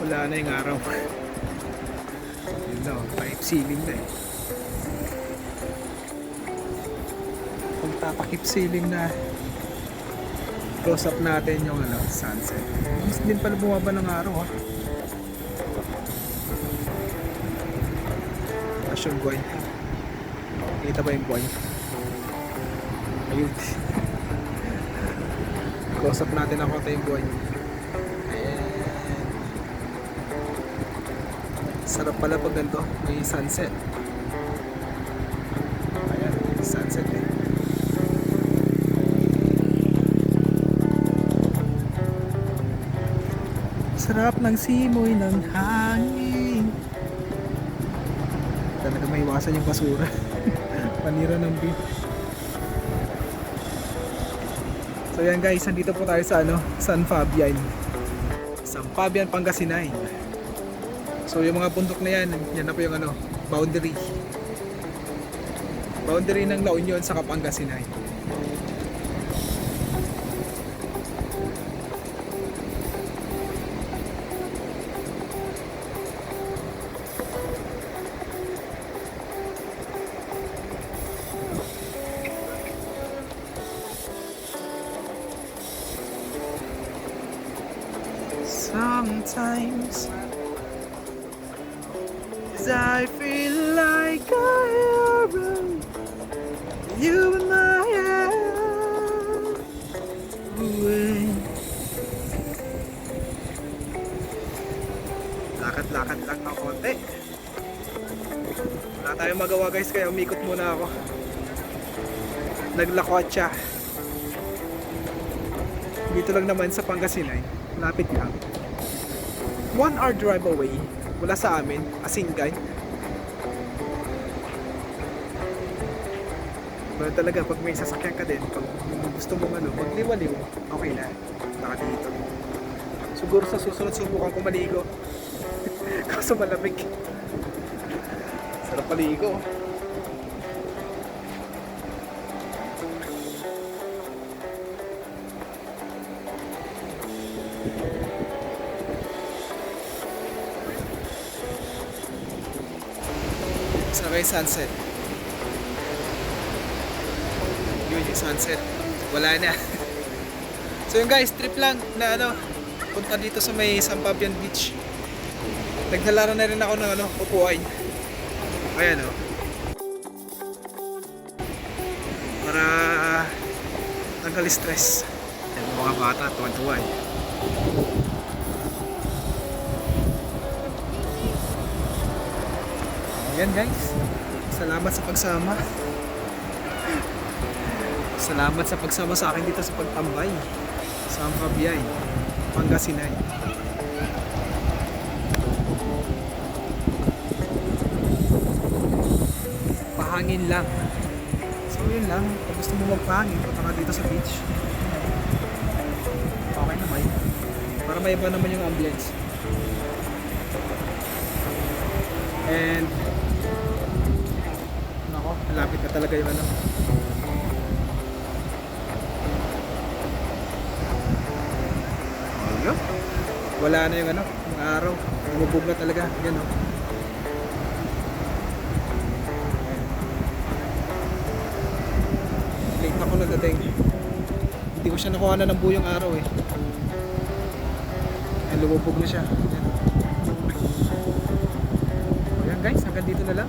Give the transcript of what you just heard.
Wala na yung araw. Yun na, type ceiling na eh. Kung tatakip ceiling na, close up natin yung sunset. Mas din pala bumaba ng araw ha. Tapos yung buhay. Kita ba yung buhay? Ayun. Close up natin ang konti yung buhay. Sarap pala pag ganito, may sunset. Ayan, may sunset eh. Sarap ng simoy ng hangin. Talaga may iwasan yung basura. Panira ng view. So yan guys, nandito po tayo sa San Fabian. San Fabian, Pangasinan. So yung mga bundok na yan, yan na po yung boundary. Boundary ng La Union sa Pangasinan. Sometimes I feel like I am you in my head away. Lakad-lakad lang ng konti. Wala tayong magawa guys, kaya umikot muna ako. Naglakwatsa. Dito lang naman sa Pangasinan. Lapit lang. 1 hour drive away mula sa amin, Asingay. Pero talaga pag may sasakyan ka din, pag gusto mong magliwaliw, okay na. Naka dito. Siguro sa susunod subukan ko maligo. Kaso malamig. Sarap paligo. Sa kay sunset. Yun yung sunset. Wala na. So yun guys, trip lang na punta dito sa may San Fabian Beach. Naglalaro na rin ako ng upuan. Ayan para tanggal stress. Yung mga bata, tuwan-tuwan. Ayan guys, salamat sa pagsama. Salamat sa pagsama sa akin dito sa pagtambay sa San Fabian, Pangasinan. Pahangin lang. So yun lang, kung gusto mo magpahangin, punta ka dito sa beach. Okay naman. Para may iba naman yung ambience. And malapit na talaga yung wala na yung yung araw, lumubog na talaga yan late ako nagdating, hindi ko siya nakuha na ng buong araw eh. And lumubog na siya yan. Ayan guys, hanggang dito na lang.